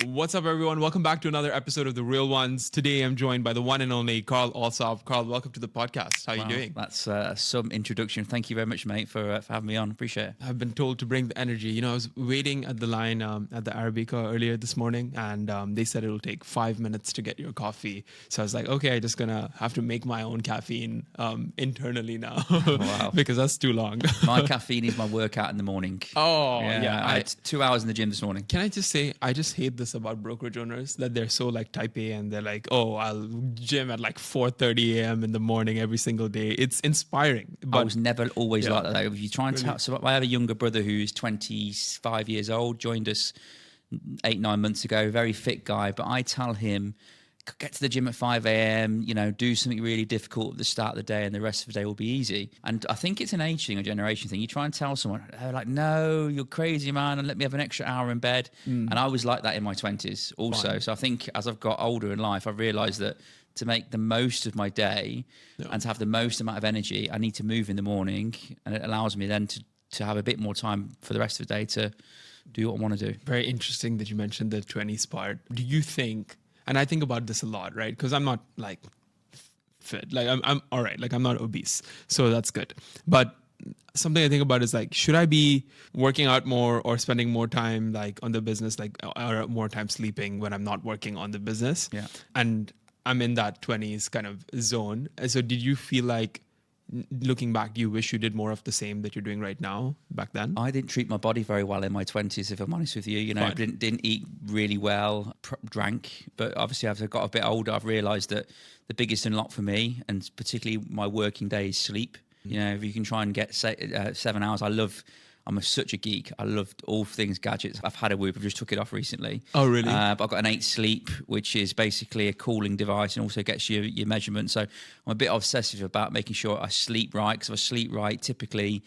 What's up, everyone? Welcome back to another episode of The Real Ones. Today, I'm joined by the one and only Carl Allsopp. Carl, welcome to the podcast. How are you doing? That's some introduction. Thank you very much, mate, for having me on. Appreciate it. I've been told to bring the energy. You know, I was waiting at the line at the Arabica earlier this morning, and they said it'll take 5 minutes to get your coffee. So I was like, okay, I'm just going to have to make my own caffeine internally now. Wow. Because that's too long. My caffeine is my workout in the morning. Oh, yeah. I had 2 hours in the gym this morning. Can I just say, I just hate this about brokerage owners, that they're so like type A and they're like, oh, I'll gym at like 4:30 a.m. in the morning every single day. It's inspiring. But I was never always like that. If you try and Really? so I have a younger brother who's 25 years old, joined us 8-9 months ago, very fit guy, but I tell him, get to the gym at 5 a.m., you know, do something really difficult at the start of the day and the rest of the day will be easy. And I think it's an age thing, a generation thing. You try and tell someone, they're like, no, you're crazy, man, and let me have an extra hour in bed. And I was like that in my 20s also. Fine. So I think as I've got older in life, I've realised that to make the most of my day and to have the most amount of energy, I need to move in the morning, and it allows me then to have a bit more time for the rest of the day to do what I want to do. Very interesting that you mentioned the 20s part. Do you think, and I think about this a lot, right? Because I'm not like fit, like I'm all right, like I'm not obese, so that's good. But something I think about is like, should I be working out more or spending more time like on the business, like or more time sleeping when I'm not working on the business? Yeah. And I'm in that 20s kind of zone. So did you feel like, looking back, do you wish you did more of the same that you're doing right now back then? I didn't treat my body very well in my 20s, if I'm honest with you. You know, Fine. didn't eat really well, drank. But obviously, as I got a bit older, I've realised that the biggest unlock for me, and particularly my working day, is sleep. You know, if you can try and get 7 hours, I'm such a geek. I love all things gadgets. I've had a Whoop. I've just took it off recently. Oh, really? But I've got an 8 Sleep, which is basically a cooling device and also gets you your measurements. So I'm a bit obsessive about making sure I sleep right, because if I sleep right, typically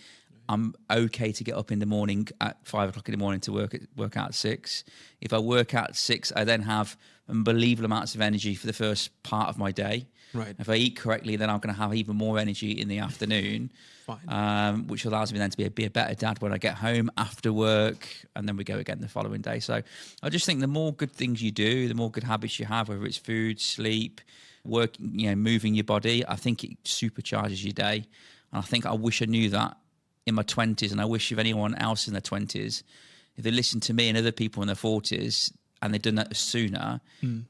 I'm okay to get up in the morning at 5 o'clock in the morning to work out at 6. If I work out at 6, I then have unbelievable amounts of energy for the first part of my day. Right. If I eat correctly, then I'm going to have even more energy in the afternoon. Fine. Which allows me then to be a better dad when I get home after work, and then we go again the following day. So I just think the more good things you do, the more good habits you have, whether it's food, sleep, work, you know, moving your body, I think it supercharges your day. And I think I wish I knew that in my 20s, and I wish if anyone else in their 20s, if they listened to me and other people in their 40s and they'd done that sooner,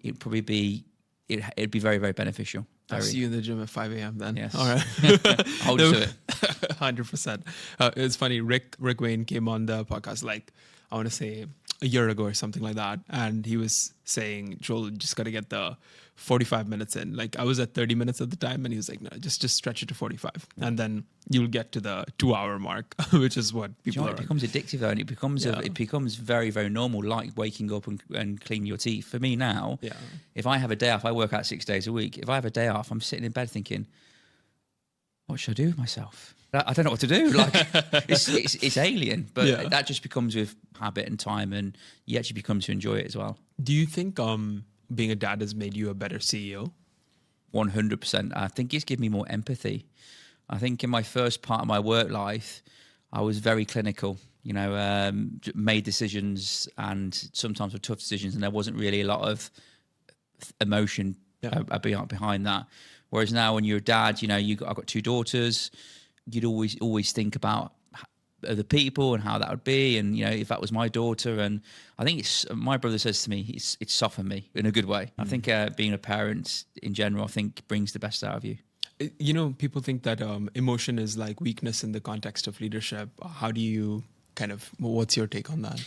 it'd probably be, it'd be very, very beneficial. I'll see you in the gym at 5 a.m. then. Yes. All right. Hold you to it. 100%. It's funny. Rick Wayne came on the podcast, like, I want to say a year ago or something like that. And he was saying, Joel, just got to get the 45 minutes in. Like, I was at 30 minutes at the time, and he was like, no, just stretch it to 45. And then you'll get to the 2-hour mark, which is what people are. It becomes addictive though, and it becomes very, very normal, like waking up and cleaning your teeth. For me now, if I have a day off, I work out 6 days a week. If I have a day off, I'm sitting in bed thinking, what should I do with myself? I don't know what to do. Like, it's alien, but that just becomes with habit and time, and you actually become to enjoy it as well. Do you think being a dad has made you a better CEO? 100%. I think it's given me more empathy. I think in my first part of my work life, I was very clinical, you know, made decisions, and sometimes were tough decisions, and there wasn't really a lot of emotion behind that. Whereas now when you're a dad, you know, I've got 2 daughters, you'd always think about other people and how that would be, and you know, if that was my daughter. And I think my brother says to me, it's softened me in a good way. I think being a parent in general, I think, brings the best out of you. You know, people think that emotion is like weakness in the context of leadership. How do you what's your take on that?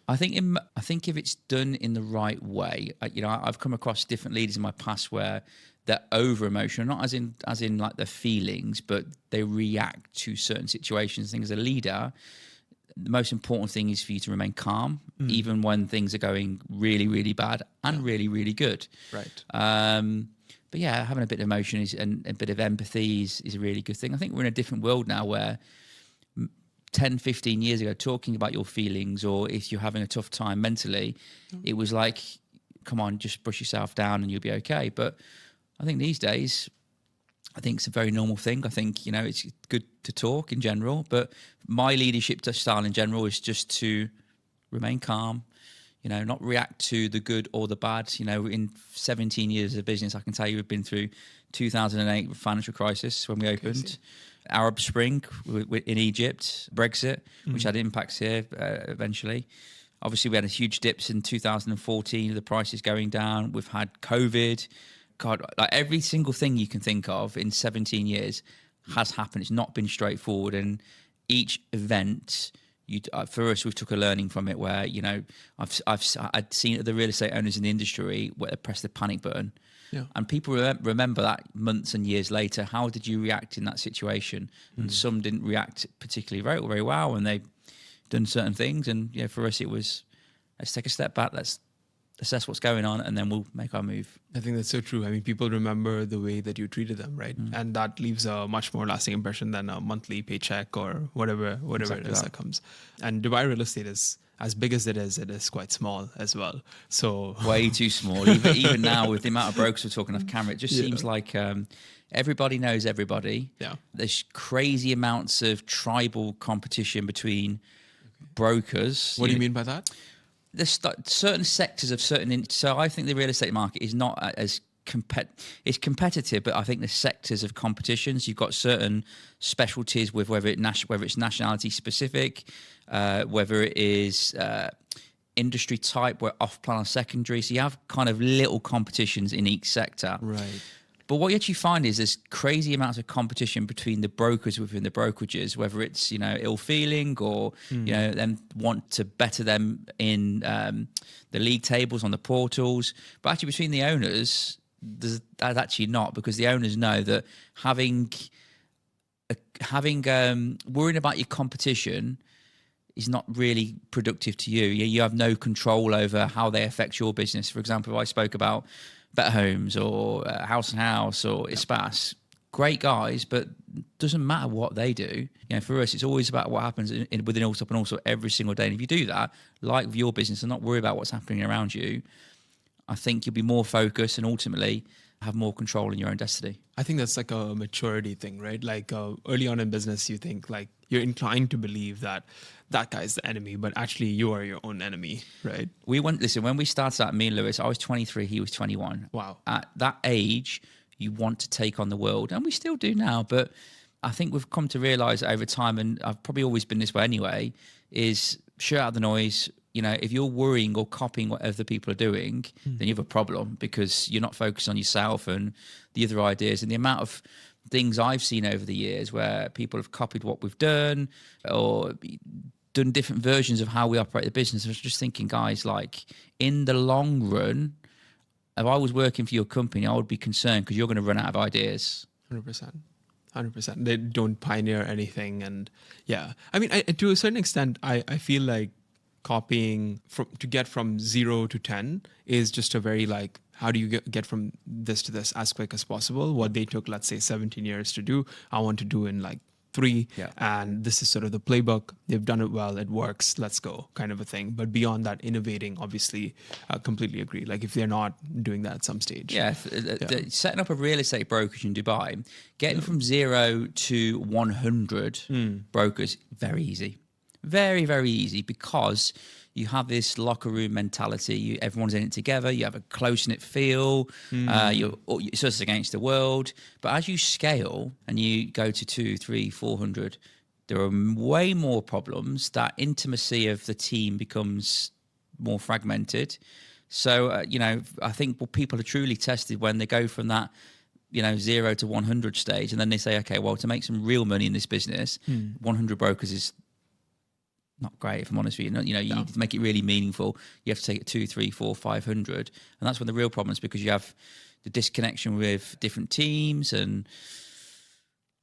I think if it's done in the right way, you know, I've come across different leaders in my past where they're over emotional, not as in like their feelings, but they react to certain situations. I think as a leader, the most important thing is for you to remain calm, even when things are going really, really bad and really, really good. Right. But yeah, having a bit of emotion and a bit of empathy is a really good thing. I think we're in a different world now where 10, 15 years ago, talking about your feelings, or if you're having a tough time mentally, it was like, come on, just brush yourself down and you'll be okay. But I think these days, I think it's a very normal thing. I think, it's good to talk in general, but my leadership style in general is just to remain calm, not react to the good or the bad. In 17 years of business, I can tell you we've been through 2008 financial crisis when we opened, Arab Spring in Egypt, Brexit, which had impacts here eventually. Obviously, we had a huge dips in 2014, the prices going down. We've had COVID. God, like every single thing you can think of in 17 years has happened. It's not been straightforward. And each event, for us, we took a learning from it where, I'd seen the real estate owners in the industry where they press the panic button. Yeah. And people remember that months and years later. How did you react in that situation? And some didn't react particularly very well, and they've done certain things. And for us, it was, let's take a step back, let's assess what's going on, and then we'll make our move. I think that's so true. I mean, people remember the way that you treated them, right? And that leaves a much more lasting impression than a monthly paycheck or whatever exactly it is that comes. And Dubai real estate is, as big as it is quite small as well. So way too small. Even now, with the amount of brokers we're talking off camera, it just seems like everybody knows everybody. Yeah. There's crazy amounts of tribal competition between brokers. What do you mean by that? There's certain sectors of so I think the real estate market is not as it's competitive, but I think the sectors of competitions, you've got certain specialties with whether it's nationality specific, whether it is industry type, where off-plan or secondary. So you have kind of little competitions in each sector. Right. But what you actually find is there's crazy amounts of competition between the brokers within the brokerages, whether it's, ill feeling or, them want to better them in the league tables on the portals. But actually between the owners, that's actually not, because the owners know that worrying about your competition is not really productive to you. You have no control over how they affect your business. For example, if I spoke about Better Homes or House and House or Ispas, great guys, but doesn't matter what they do. For us, it's always about what happens within Allsopp and also every single day. And if you do that, like with your business, and not worry about what's happening around you, I think you'll be more focused and ultimately have more control in your own destiny. I think that's like a maturity thing, right? Like early on in business, you think like you're inclined to believe that guy's the enemy, but actually you are your own enemy, right? When we started out, me and Lewis, I was 23, he was 21. Wow. At that age, you want to take on the world, and we still do now, but I think we've come to realize over time, and I've probably always been this way anyway, is shut out the noise. If you're worrying or copying what other people are doing, then you have a problem, because you're not focused on yourself and the other ideas. And the amount of things I've seen over the years where people have copied what we've done or done different versions of how we operate the business. I was just thinking, guys, like in the long run, if I was working for your company, I would be concerned because you're going to run out of ideas. 100%. They don't pioneer anything. And yeah, I mean, to a certain extent, I feel like copying to get from 0 to 10 is just a very like, how do you get from this to this as quick as possible? What they took, let's say 17 years to do, I want to do in like 3. Yeah. And this is sort of the playbook. They've done it well. It works. Let's go, kind of a thing. But beyond that, innovating, obviously, completely agree. Like if they're not doing that at some stage. Yeah. Setting up a real estate brokerage in Dubai, getting from 0 to 100 brokers, very easy. Very, very easy, because you have this locker room mentality. Everyone's in it together. You have a close-knit feel. It's us against the world. But as you scale and you go to 200, 300, 400, there are way more problems. That intimacy of the team becomes more fragmented. So, I think what people are truly tested when they go from that, 0 to 100 stage, and then they say, okay, well, to make some real money in this business, 100 brokers is not great, if I'm honest with you. You need to make it really meaningful. You have to take it 200, 300, 400, 500. And that's when the real problem is, because you have the disconnection with different teams. And,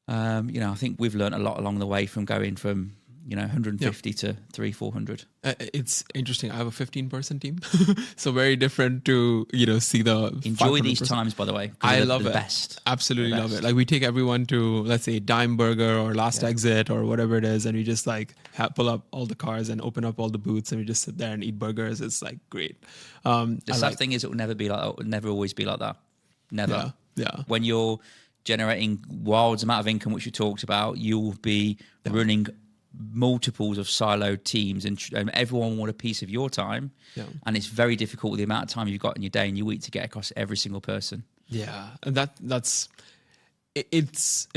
I think we've learned a lot along the way from going from, 150 to 300, 400. It's interesting. I have a 15-person team. So very different to, see the... Enjoy these times, by the way. I love it. Best. Absolutely love it. Like we take everyone to, let's say, Dime Burger or Last Exit or whatever it is. And we just like pull up all the cars and open up all the booths and we just sit there and eat burgers. It's like great. The sad thing is it will never be like that. It will never always be like that. Never. Yeah. When you're generating wild amount of income, which we talked about. You'll be running multiples of siloed teams, and everyone want a piece of your time. Yeah. And it's very difficult with the amount of time you've got in your day and your week to get across every single person. Yeah, and it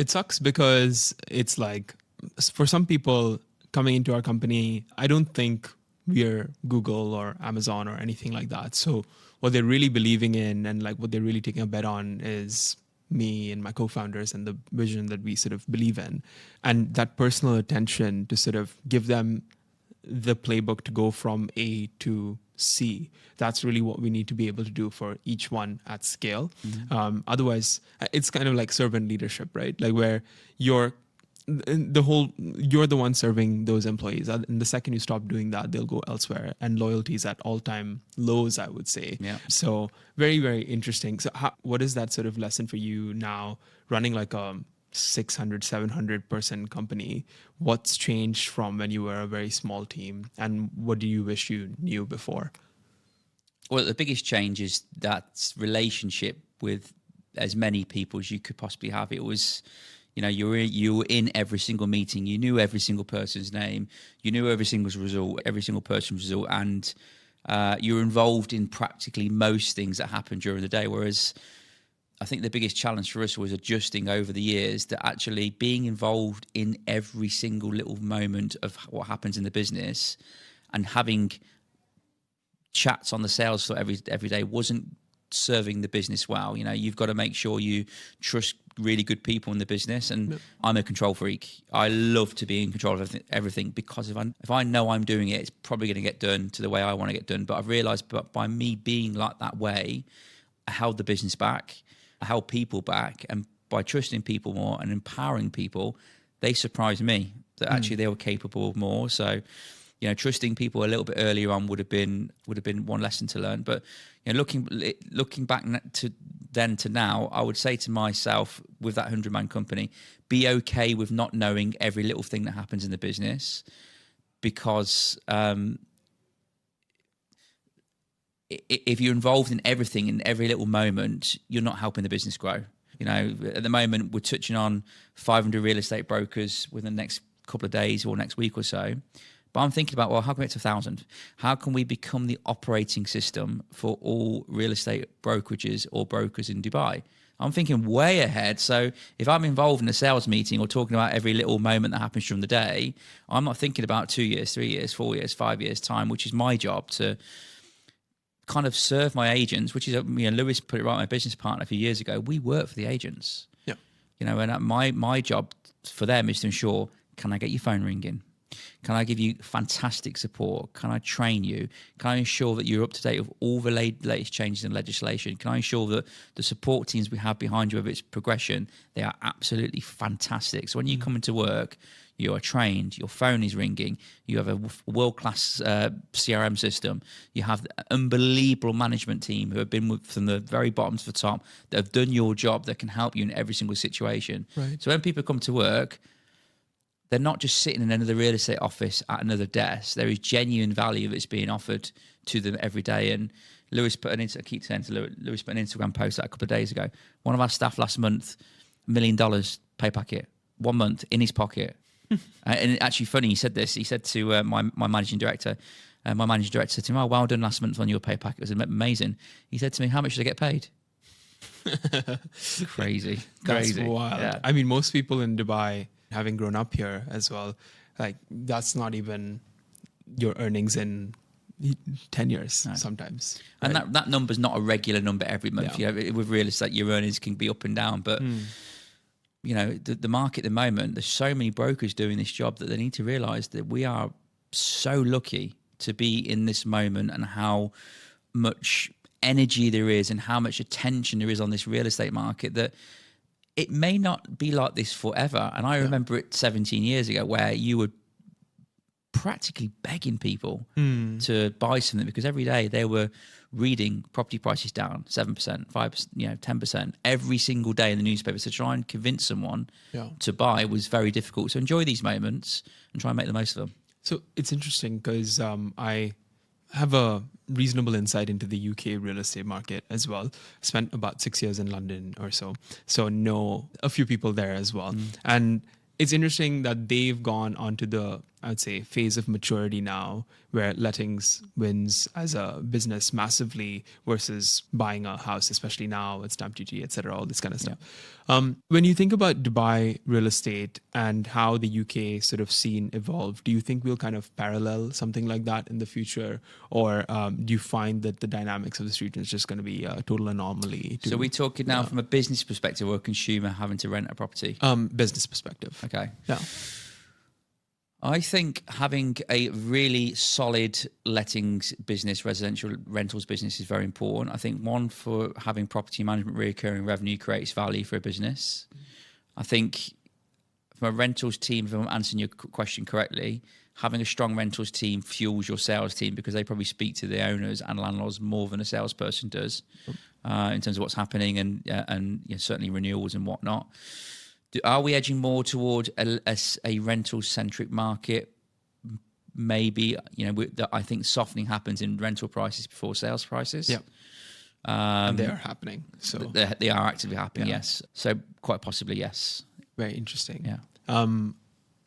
sucks because it's like, for some people coming into our company, I don't think we're Google or Amazon or anything like that. So what they're really believing in and like what they're really taking a bet on is me and my co-founders and the vision that we sort of believe in, and that personal attention to sort of give them the playbook to go from A to C. That's really what we need to be able to do for each one at scale. Otherwise, it's kind of like servant leadership, right? Like where you're the one serving those employees. And the second you stop doing that, they'll go elsewhere. And loyalty is at all-time lows, I would say. Yeah. So very, very interesting. So what is that sort of lesson for you now, running like a 600, 700 person company? What's changed from when you were a very small team? And what do you wish you knew before? Well, the biggest change is that relationship with as many people as you could possibly have. It was, you were in every single meeting. You knew every single person's name. You knew every single person's result, and you were involved in practically most things that happened during the day. Whereas I think the biggest challenge for us was adjusting over the years that actually being involved in every single little moment of what happens in the business and having chats on the sales floor every day wasn't serving the business well. You've got to make sure you trust really good people in the business, and I'm a control freak. I love to be in control of everything because if I know I'm doing it, it's probably going to get done to the way I want to get done. But I've realized by me being like that way, I held the business back, I held people back, and by trusting people more and empowering people, they surprised me that actually they were capable of more. So trusting people a little bit earlier on would have been one lesson to learn. But looking back to then to now, I would say to myself, with that 100-man company, be okay with not knowing every little thing that happens in the business, because if you're involved in everything in every little moment, you're not helping the business grow. At the moment, we're touching on 500 real estate brokers within the next couple of days or next week or so. But I'm thinking about, well, how can we get to 1,000? How can we become the operating system for all real estate brokerages or brokers in Dubai? I'm thinking way ahead. So if I'm involved in a sales meeting or talking about every little moment that happens during the day, I'm not thinking about 2 years, 3 years, 4 years, 5 years time, which is my job to kind of serve my agents, which is, Lewis put it right, my business partner a few years ago. We work for the agents. Yeah. And my job for them is to ensure, can I get your phone ringing? Can I give you fantastic support? Can I train you? Can I ensure that you're up to date with all the latest changes in legislation? Can I ensure that the support teams we have behind you, of its progression, they are absolutely fantastic. So when you come into work, you are trained, your phone is ringing, you have a world-class CRM system, you have an unbelievable management team who have been from the very bottom to the top, that have done your job, that can help you in every single situation. Right. So when people come to work, they're not just sitting in another real estate office at another desk. There is genuine value that's being offered to them every day. And Lewis put an Instagram post out a couple of days ago. One of our staff last month, $1 million pay packet, 1 month in his pocket. And actually funny, he said this. He said to my managing director, my managing director said to him, "Oh, well done last month on your pay packet. It was amazing." He said to me, "How much did I get paid?" Crazy. That's wild. Yeah. I mean, most people in Dubai, having grown up here as well, like that's not even your earnings in 10 years sometimes. And right? that number's not a regular number every month. Yeah. With real estate, your earnings can be up and down. But, the market at the moment, there's so many brokers doing this job that they need to realise that we are so lucky to be in this moment, and how much energy there is and how much attention there is on this real estate market, that it may not be like this forever. And I remember it 17 years ago, where you were practically begging people to buy something, because every day they were reading property prices down 7%, 5%, 10% every single day in the newspaper. So try and convince someone to buy was very difficult. So enjoy these moments and try and make the most of them. So it's interesting because I have a reasonable insight into the UK real estate market as well. Spent about 6 years in London or so. So know a few people there as well. And it's interesting that they've gone onto the, I would say, phase of maturity now where lettings wins as a business massively versus buying a house, especially now with stamp duty, et cetera, all this kind of stuff. When you think about Dubai real estate and how the UK sort of scene evolved, do you think we'll kind of parallel something like that in the future? Or do you find that the dynamics of this region is just going to be a total anomaly? So we're talking now from a business perspective or a consumer having to rent a property? Business perspective. Okay. Yeah. I think having a really solid lettings business, residential rentals business is very important. I think one, for having property management recurring revenue creates value for a business. I think from a rentals team, if I'm answering your question correctly, having a strong rentals team fuels your sales team because they probably speak to the owners and landlords more than a salesperson does in terms of what's happening and certainly renewals and whatnot. Are we edging more toward a rental-centric market? Maybe. I think softening happens in rental prices before sales prices. Yeah, and they are happening. So they are actively happening. Yes. So quite possibly, yes. Very interesting. Yeah.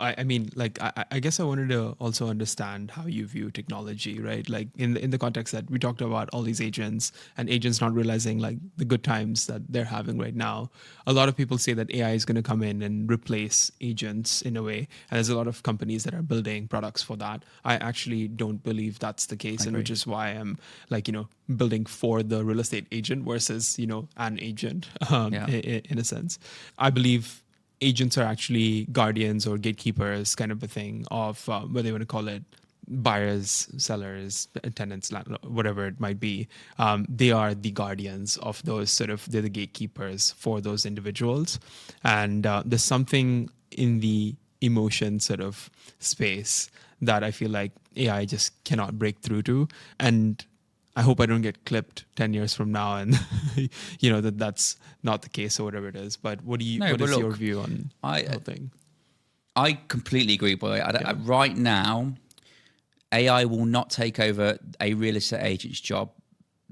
I mean, like, I guess I wanted to also understand how you view technology, right? Like in the context that we talked about all these agents and agents not realizing like the good times that they're having right now. A lot of people say that AI is going to come in and replace agents in a way. And there's a lot of companies that are building products for that. I actually don't believe that's the case. And which is why I'm like, building for the real estate agent versus, an agent in a sense. I believe agents are actually guardians or gatekeepers kind of a thing of whether you want to call it buyers, sellers, tenants, landlord, whatever it might be. They are the guardians of those they're the gatekeepers for those individuals. And there's something in the emotion sort of space that I feel like AI just cannot break through to. And I hope I don't get clipped 10 years from now and, that's not the case or whatever it is. But what is your view on the whole thing? I completely agree, boy. Right now, AI will not take over a real estate agent's job,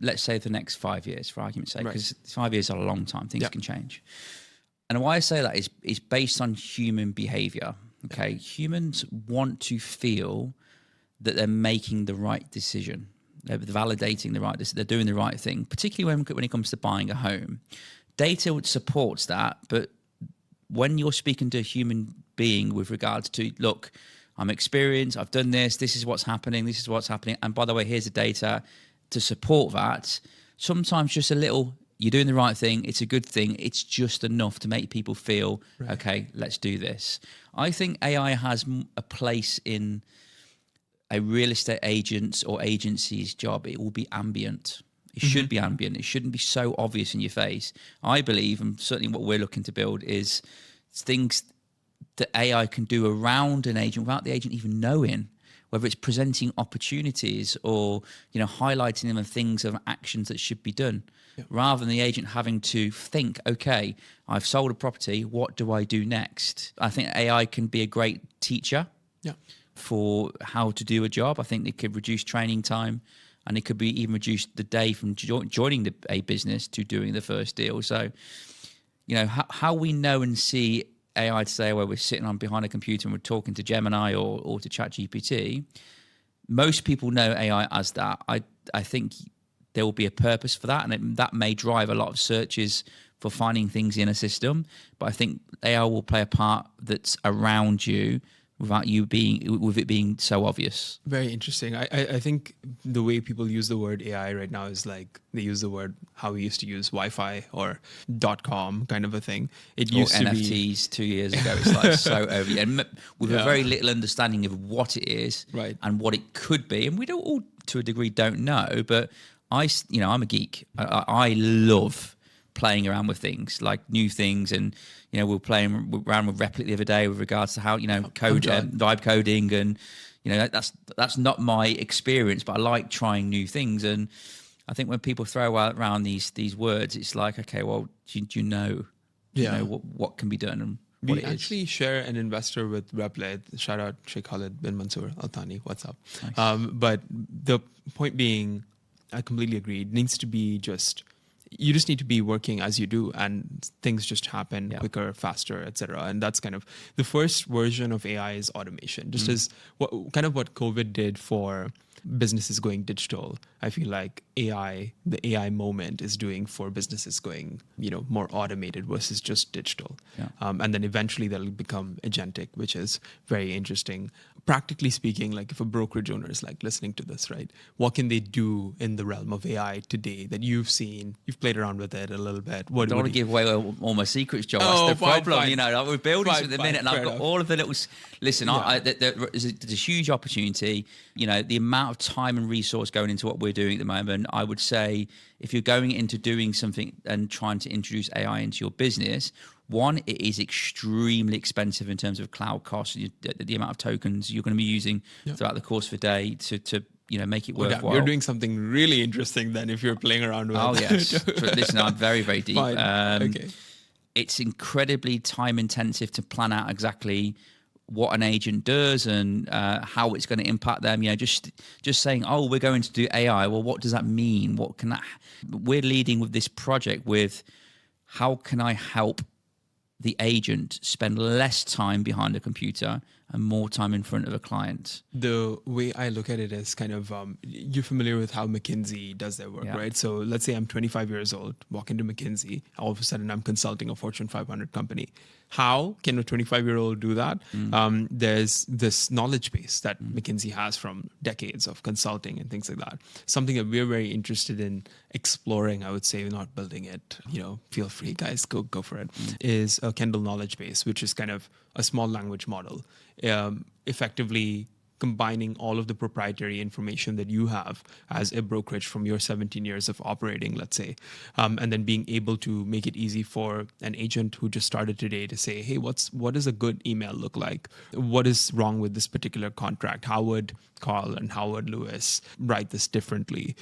let's say the next 5 years, for argument's sake, because 5 years is a long time. Things can change. And why I say that is based on human behavior. Okay. Humans want to feel that they're making the right decision. They're validating the right decision. They're doing the right thing, particularly when it comes to buying a home. Data supports that, but when you're speaking to a human being with regards to, look, I'm experienced, I've done this is what's happening, and by the way, here's the data to support that. Sometimes just a little, you're doing the right thing, it's a good thing, it's just enough to make people feel, okay, let's do this. I think AI has a place in a real estate agent's or agency's job. It will be ambient. It should be ambient. It shouldn't be so obvious in your face. I believe, and certainly what we're looking to build, is things that AI can do around an agent without the agent even knowing, whether it's presenting opportunities or highlighting them of things of actions that should be done, rather than the agent having to think, okay, I've sold a property, what do I do next? I think AI can be a great teacher for how to do a job. I think it could reduce training time, and it could be even reduce the day from joining a business to doing the first deal. So, how we know and see AI today, where we're sitting behind a computer and we're talking to Gemini or to ChatGPT, most people know AI as that. I think there will be a purpose for that, and that may drive a lot of searches for finding things in a system. But I think AI will play a part that's around you without with it being so obvious. Very interesting. I think the way people use the word AI right now is like they use the word how we used to use Wi-Fi or .com kind of a thing. It used to be NFTs 2 years ago. It's like so over, and with a very little understanding of what it is and what it could be, and we don't all to a degree don't know. But I'm a geek. I love playing around with things, like new things, and we were playing around with Replit the other day with regards to how vibe coding, and that's not my experience, but I like trying new things. And I think when people throw around these words, it's like, okay, well, do you know what can be done? what We it is. actually share an investor with Replit. Shout out Sheikh Khalid bin Mansour Al Thani. What's up? Nice. But the point being, I completely agree. It needs to be you just need to be working as you do, and things just happen Yeah. quicker, faster, etc. And that's kind of the first version of AI is automation. Just as what COVID did for businesses going digital, I feel like the AI moment is doing for businesses going, more automated versus just digital. Yeah. And then eventually that'll become agentic, which is very interesting. Practically speaking, like if a brokerage owner is like listening to this, right, what can they do in the realm of AI today that you've seen? You've played around with it a little bit. I don't want to give away all my secrets, Joe. Oh, That's the fine, problem. fine. Like we're building Fine, something at the fine, minute, and I've fair got enough. all of the little. Listen, Yeah. there's a huge opportunity. The amount of time and resource going into what we're doing at the moment. I would say if you're going into doing something and trying to introduce AI into your business, one, it is extremely expensive in terms of cloud costs. The amount of tokens you're going to be using throughout the course of a day to make it Oh, damn, worthwhile. you're doing something really interesting then if you're playing around with Oh yes, listen, I'm very, very deep. Fine. Okay. It's incredibly time intensive to plan out exactly what an agent does and how it's going to impact them. Just saying, oh, we're going to do AI. Well, what does that mean? What can that? We're leading with this project with how can I help the agent spend less time behind a computer and more time in front of a client. The way I look at it is kind of, you're familiar with how McKinsey does their work, Yeah. right? So let's say I'm 25 years old, walk into McKinsey, all of a sudden I'm consulting a Fortune 500 company. How can a 25-year-old do that? There's this knowledge base that McKinsey has from decades of consulting and things like that. Something that we're very interested in exploring, I would say, not building it, feel free, guys, go for it, is a Kendall knowledge base, which is kind of a small language model, effectively combining all of the proprietary information that you have as a brokerage from your 17 years of operating, let's say, and then being able to make it easy for an agent who just started today to say, hey, what does a good email look like? What is wrong with this particular contract? How would Carl and how would Lewis write this differently?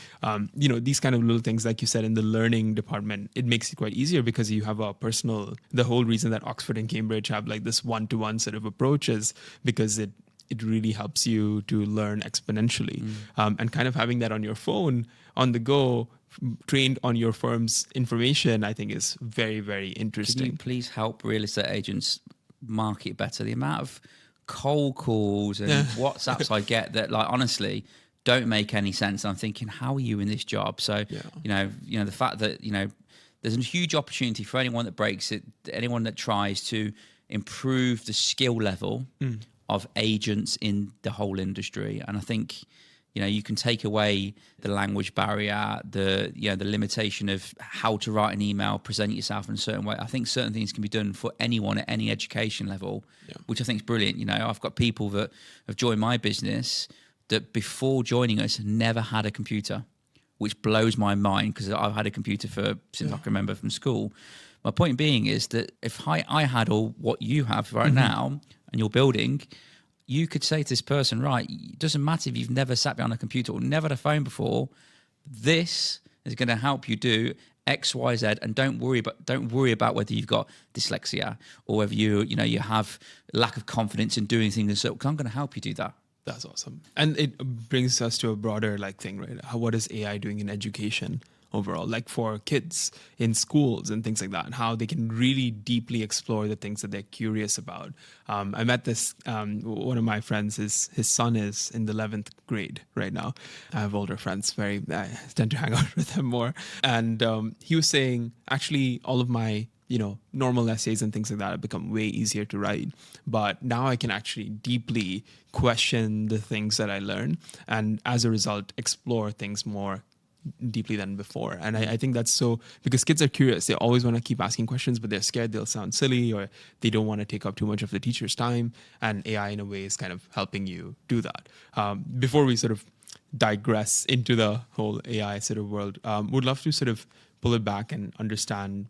These kind of little things, like you said, in the learning department, it makes it quite easier because you have the whole reason that Oxford and Cambridge have like this one-to-one sort of approach is because it really helps you to learn exponentially. And kind of having that on your phone, on the go, trained on your firm's information, I think is very, very interesting. Can you please help real estate agents market better? The amount of cold calls and WhatsApps I get that, like, honestly, don't make any sense. I'm thinking, how are you in this job? So, the fact that, there's a huge opportunity for anyone that breaks it, anyone that tries to improve the skill level of agents in the whole industry. And I think, you can take away the language barrier, the limitation of how to write an email, present yourself in a certain way. I think certain things can be done for anyone at any education level, which I think is brilliant. I've got people that have joined my business that before joining us never had a computer, which blows my mind because I've had a computer since I can remember from school. My point being is that if I had all what you have right now and you're building, you could say to this person, right, it doesn't matter if you've never sat behind a computer or never had a phone before, this is going to help you do X, Y, Z, and don't worry about whether you've got dyslexia or whether you have lack of confidence in doing things. So, because I'm going to help you do that. That's awesome. And it brings us to a broader thing, right? What is AI doing in education overall, like for kids in schools and things like that, and how they can really deeply explore the things that they're curious about. I met this, one of my friends, his son is in the 11th grade right now. I have older friends, I tend to hang out with them more. And he was saying, actually, all of my normal essays and things like that have become way easier to write. But now I can actually deeply question the things that I learn, and as a result, explore things more deeply than before. And I think that's so, because kids are curious. They always want to keep asking questions, but they're scared they'll sound silly, or they don't want to take up too much of the teacher's time. And AI, in a way, is kind of helping you do that. Before we sort of digress into the whole AI sort of world, would love to sort of pull it back and understand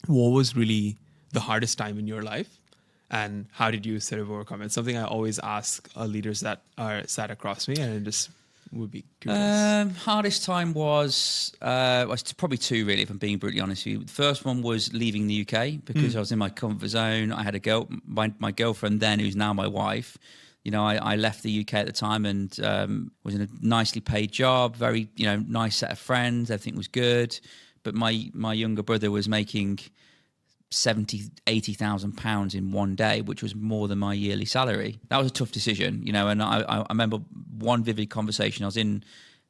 what was really the hardest time in your life, and how did you sort of overcome it? Something I always ask leaders that are sat across me, and I just would be curious. Hardest time was probably two, really, if I'm being brutally honest with you. The first one was leaving the UK because I was in my comfort zone. I had my girlfriend then, who's now my wife. I left the UK at the time and was in a nicely paid job, very, nice set of friends. Everything was good. But my younger brother was making 70,000, 80,000 in one day, which was more than my yearly salary. That was a tough decision, and I remember one vivid conversation. I was in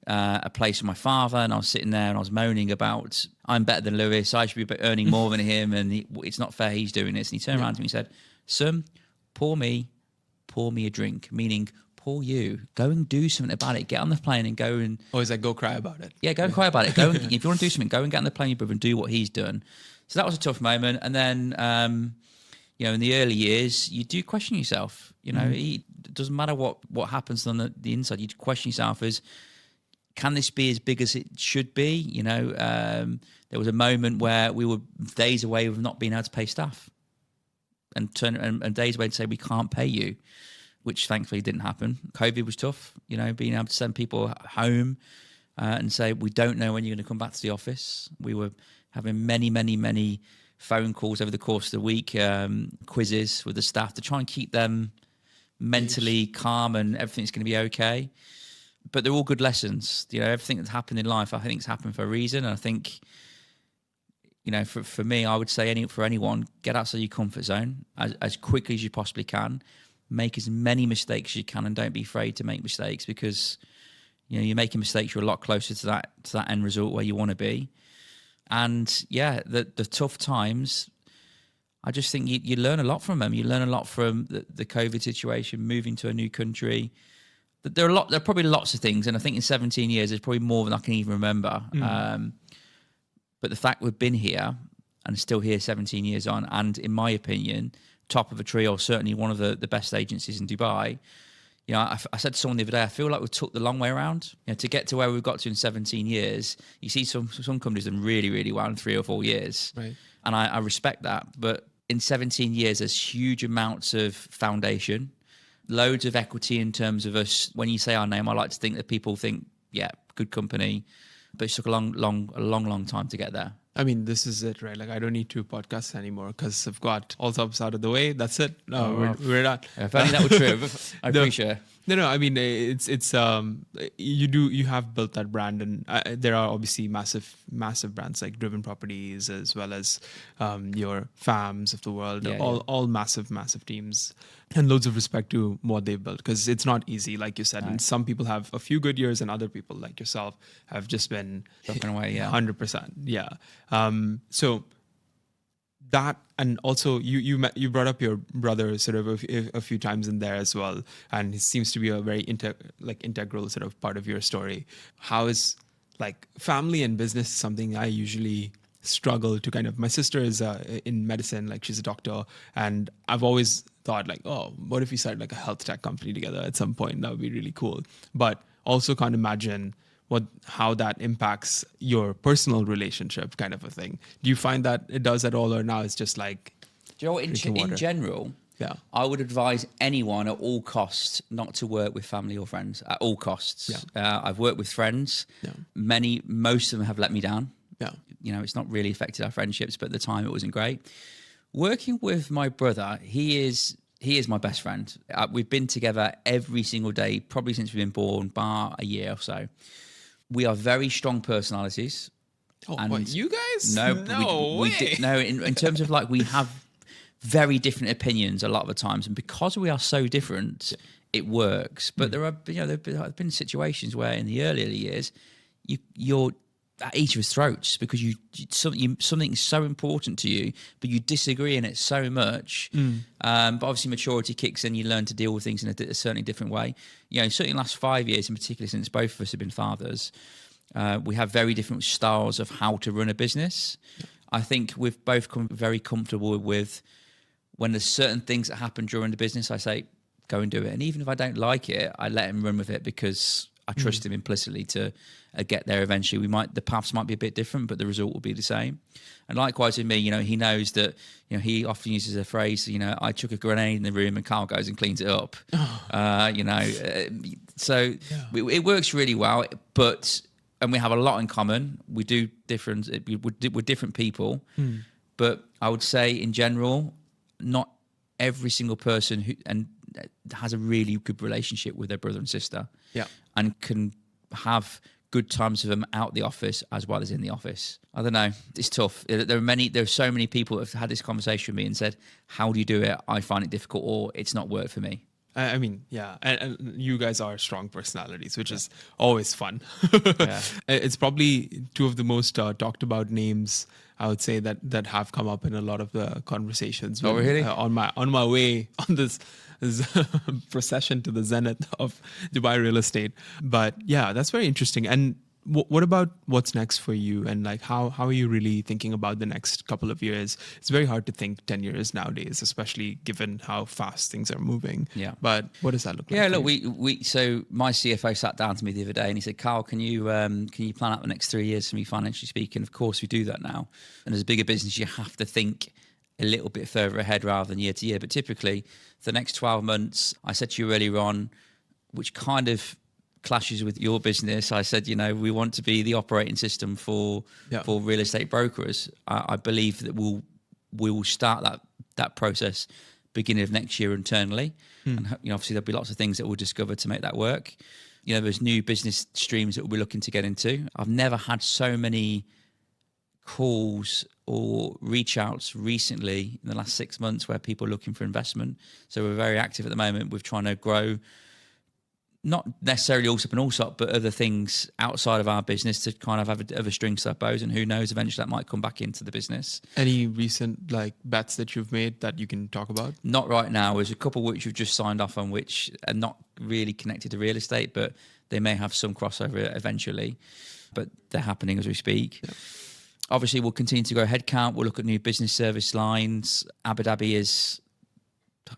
a place with my father and I was sitting there and I was moaning about, I'm better than Lewis, I should be earning more than him, and it's not fair he's doing this. And he turned around to me and said, son, pour me a drink, meaning pour you. Go and do something about it. Get on the plane and go and... Oh, he's like, go cry about it. Yeah, go and cry about it. Go and, if you want to do something, go and get on the plane with your brother and do what he's done. So that was a tough moment. And then, in the early years, you do question yourself. It doesn't matter what happens on the inside. You question yourself as, can this be as big as it should be? There was a moment where we were days away from not being able to pay staff and days away to say, we can't pay you, which thankfully didn't happen. COVID was tough, being able to send people home and say, we don't know when you're going to come back to the office. We were having many, many, many phone calls over the course of the week, quizzes with the staff to try and keep them mentally calm and everything's going to be okay. But they're all good lessons. Everything that's happened in life, I think it's happened for a reason. And I think, for me, I would say for anyone, get outside your comfort zone as quickly as you possibly can. Make as many mistakes as you can and don't be afraid to make mistakes, because, you're making mistakes, you're a lot closer to that end result where you want to be. And yeah, the tough times, I just think you learn a lot from them. You learn a lot from the COVID situation, moving to a new country. There are probably lots of things, and I think in 17 years, there's probably more than I can even remember. But the fact we've been here and still here 17 years on, and in my opinion, top of a tree, or certainly one of the best agencies in Dubai. I said to someone the other day, I feel like we took the long way around. To get to where we've got to in 17 years, you see some companies done really, really well in 3 or 4 years. Right. And I respect that. But in 17 years, there's huge amounts of foundation, loads of equity in terms of us. When you say our name, I like to think that people think, yeah, good company. But it took a long time to get there. I mean, this is it, right? Like, I don't need 2 podcasts anymore because I've got Allsopp out of the way. That's it. No, we're done. If only that were true. I appreciate it. No. I mean, it's you have built that brand, and there are obviously massive brands like Driven Properties, as well as your FAMs of the world. All massive teams, and loads of respect to what they've built, because it's not easy, like you said. Right. And some people have a few good years, and other people like yourself have just been dropping away. Yeah, 100%. Yeah. So that, and also you brought up your brother sort of a few times in there as well, and he seems to be a very integral sort of part of your story. How is family and business something I usually struggle to kind of. My sister is in medicine, she's a doctor, and I've always thought what if we started a health tech company together at some point? That would be really cool. But also can't imagine how that impacts your personal relationship, kind of a thing. Do you find that it does at all, or now it's just Do you know what, in general, yeah, I would advise anyone at all costs not to work with family or friends at all costs. Yeah. I've worked with friends. Yeah. Most of them have let me down. Yeah. It's not really affected our friendships, but at the time it wasn't great. Working with my brother, he is my best friend. We've been together every single day, probably since we've been born, bar a year or so. We are very strong personalities. Oh, what, you guys? No, way. No, in terms of we have very different opinions a lot of the times, and because we are so different, it works. But there have been situations where in the earlier years, you're at each of his throats because something is so important to you, but you disagree in it so much. But obviously maturity kicks in, you learn to deal with things in a certainly different way. Certainly in the last 5 years in particular, since both of us have been fathers, we have very different styles of how to run a business. I think we've both come very comfortable with when there's certain things that happen during the business, I say, go and do it. And even if I don't like it, I let him run with it because I trust him implicitly to get there eventually. The paths might be a bit different, but the result will be the same. And likewise with me, he knows that, he often uses a phrase, I chuck a grenade in the room and Carl goes and cleans it up. So it works really well, and we have a lot in common. We do we're different people, but I would say in general, not every single person who has a really good relationship with their brother and sister, and can have good times with them out the office as well as in the office. I don't know. It's tough. There are so many people that have had this conversation with me and said, "How do you do it? I find it difficult," or "It's not worked for me." I mean, yeah, and you guys are strong personalities, which is always fun. It's probably two of the most talked about names, I would say, that have come up in a lot of the conversations. Oh, really? On my way on this procession to the zenith of Dubai real estate. But yeah, that's very interesting. And what about what's next for you? And like, how are you really thinking about the next couple of years? It's very hard to think 10 years nowadays, especially given how fast things are moving. Yeah. But what does that look like? Yeah, look, so my CFO sat down to me the other day and he said, "Carl, can you plan out the next 3 years for me financially speaking?" Of course we do that now. And as a bigger business, you have to think a little bit further ahead rather than year to year. But typically for the next 12 months, I said to you earlier on, which kind of clashes with your business, I said, we want to be the operating system for real estate brokers. I believe that we will start that process beginning of next year internally. And obviously there'll be lots of things that we'll discover to make that work. There's new business streams that we'll be looking to get into. I've never had so many calls or reach outs recently in the last 6 months where people are looking for investment. So we're very active at the moment with trying to grow, not necessarily Allsopp and Allsopp, but other things outside of our business to kind of have a string to our bows, and who knows, eventually that might come back into the business. Any recent bets that you've made that you can talk about? Not right now. There's a couple which we've just signed off on, which are not really connected to real estate, but they may have some crossover eventually. But they're happening as we speak. Yeah. Obviously, we'll continue to grow headcount. We'll look at new business service lines. Abu Dhabi is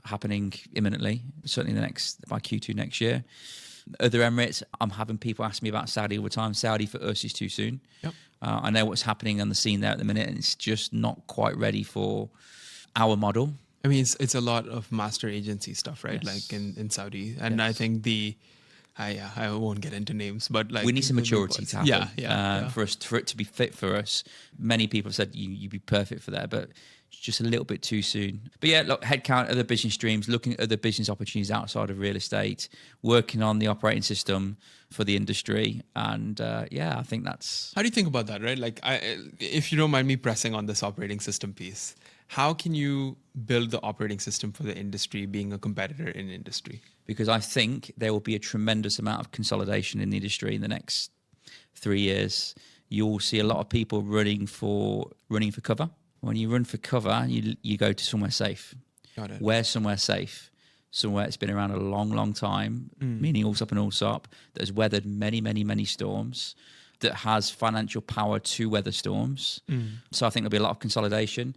happening imminently, certainly by Q2 next year. Other Emirates, I'm having people ask me about Saudi all the time. Saudi for us is too soon. Yep. I know what's happening on the scene there at the minute, and it's just not quite ready for our model. I mean, it's a lot of master agency stuff, right? Yes. Like in Saudi. And I think I won't get into names, but we need some maturity to happen. For it to be fit for us. Many people have said you'd be perfect for that, but it's just a little bit too soon. But yeah, look, headcount, other business streams, looking at other business opportunities outside of real estate, working on the operating system for the industry, and I think that's. How do you think about that, right? Like, if you don't mind me pressing on this operating system piece, how can you build the operating system for the industry, being a competitor in industry? Because I think there will be a tremendous amount of consolidation in the industry in the next 3 years. You'll see a lot of people running for cover. When you run for cover, you go to somewhere safe. Got it. Where's somewhere safe? Somewhere that's been around a long, long time, meaning Allsopp and Allsopp, that has weathered many, many, many storms, that has financial power to weather storms. So I think there'll be a lot of consolidation.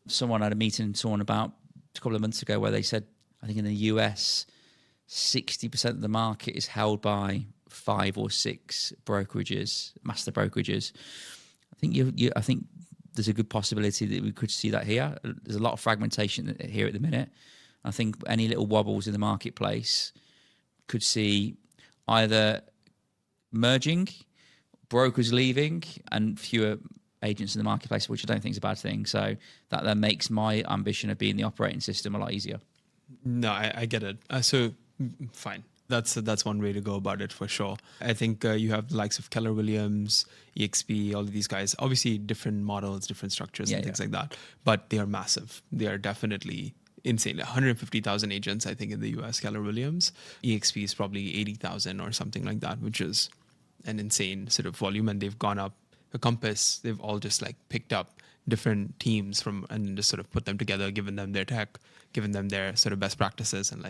Someone had a meeting with someone about a couple of months ago where they said, I think in the US, 60% of the market is held by 5 or 6 brokerages, master brokerages. I think there's a good possibility that we could see that here. There's a lot of fragmentation here at the minute. I think any little wobbles in the marketplace could see either merging, brokers leaving, and fewer agents in the marketplace, which I don't think is a bad thing. So that then makes my ambition of being the operating system a lot easier. No, I get it. So fine. That's one way to go about it for sure. I think you have the likes of Keller Williams, EXP, all of these guys. Obviously, different models, different structures, and things like that. But they are massive. They are definitely insane. 150,000 agents, I think, in the US. Keller Williams, EXP is probably 80,000 or something like that, which is an insane sort of volume. And they've gone up. A Compass, they've all just picked up different teams and just sort of put them together, given them their tech, given them their sort of best practices, and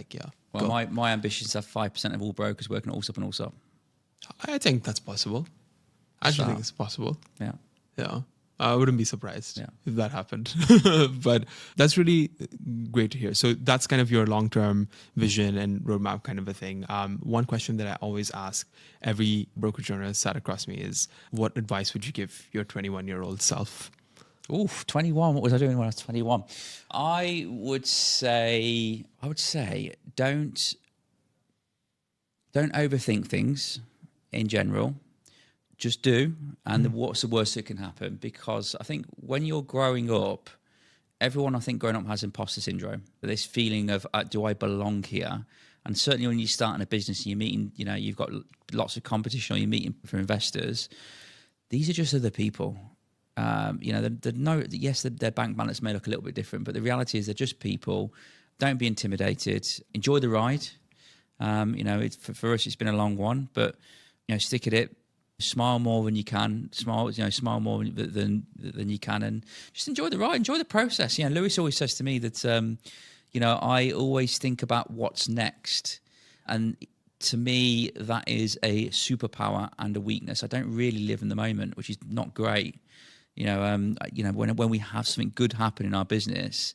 Well, my ambition is to have 5% of all brokers working at Allsopp and Allsopp. I think that's possible. I actually think it's possible. Yeah. Yeah. I wouldn't be surprised if that happened. But that's really great to hear. So that's kind of your long-term vision and roadmap kind of a thing. One question that I always ask every broker journalist sat across me is, what advice would you give your 21-year-old self? Oof, 21. What was I doing when I was 21? I would say don't don't overthink things in general. Just do. And what's the worst that can happen? Because I think when you're growing up, everyone I think growing up has imposter syndrome. This feeling of, do I belong here? And certainly when you start in a business and you're meeting, you've got lots of competition or you're meeting for investors, these are just other people. Yes, their bank balance may look a little bit different, but the reality is they're just people. Don't be intimidated. Enjoy the ride. For us, it's been a long one, but stick at it. Smile more than you can. Smile more than you can, and just enjoy the ride. Enjoy the process. Lewis always says to me that I always think about what's next, and to me that is a superpower and a weakness. I don't really live in the moment, which is not great. When we have something good happen in our business,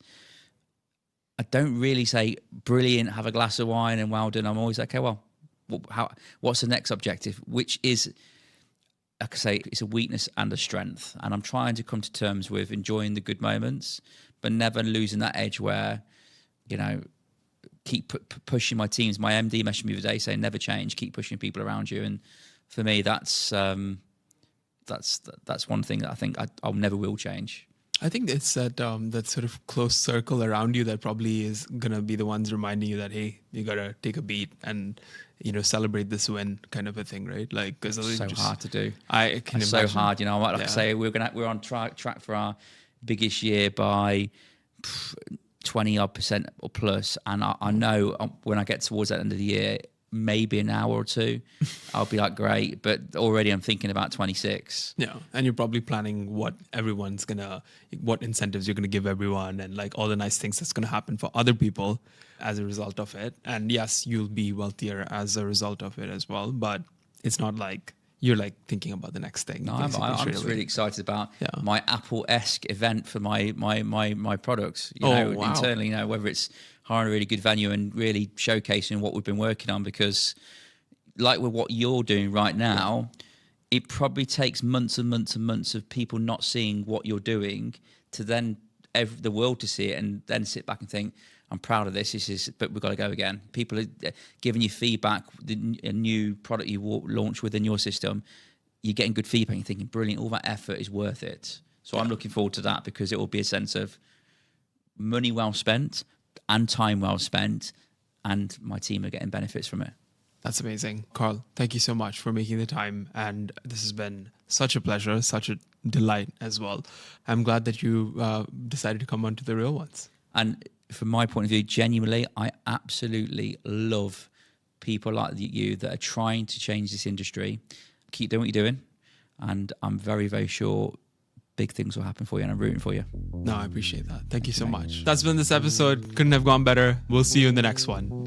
I don't really say brilliant, have a glass of wine and well done. I'm always like, okay, well, what's the next objective? Which is, like I say, it's a weakness and a strength. And I'm trying to come to terms with enjoying the good moments, but never losing that edge where, keep pushing my teams. My MD messaged me the other day saying, never change, keep pushing people around you. And for me, that's one thing that I think I'll never will change. I think it's that sort of close circle around you that probably is going to be the ones reminding you that, hey, you got to take a beat and, celebrate this win kind of a thing, right? Like, because it's so hard to do. I can it's imagine. So hard, like I say, we're on track for our biggest year by 20% or plus. And I know when I get towards that end of the year, maybe an hour or two, I'll be like, great. But already I'm thinking about 26. Yeah. And you're probably planning what incentives you're going to give everyone and like all the nice things that's going to happen for other people as a result of it. And yes, you'll be wealthier as a result of it as well. But it's not like you're like thinking about the next thing. No, I'm just really excited about my Apple-esque event for my products. Internally, whether it's hiring a really good venue and really showcasing what we've been working on, because like with what you're doing right now, it probably takes months and months and months of people not seeing what you're doing to then the world to see it and then sit back and think, I'm proud of this. But we've got to go again. People are giving you feedback. A new product you launch within your system, you're getting good feedback. You're thinking, brilliant. All that effort is worth it. So I'm looking forward to that, because it will be a sense of money well spent and time well spent, and my team are getting benefits from it. That's amazing. Carl, thank you so much for making the time. And this has been such a pleasure, such a delight as well. I'm glad that you decided to come on to The Real Ones. And from my point of view, genuinely, I absolutely love people like you that are trying to change this industry. Keep doing what you're doing. And I'm very, very sure big things will happen for you, and I'm rooting for you. No, I appreciate that. Thank you so much. That's been this episode. Couldn't have gone better. We'll see you in the next one.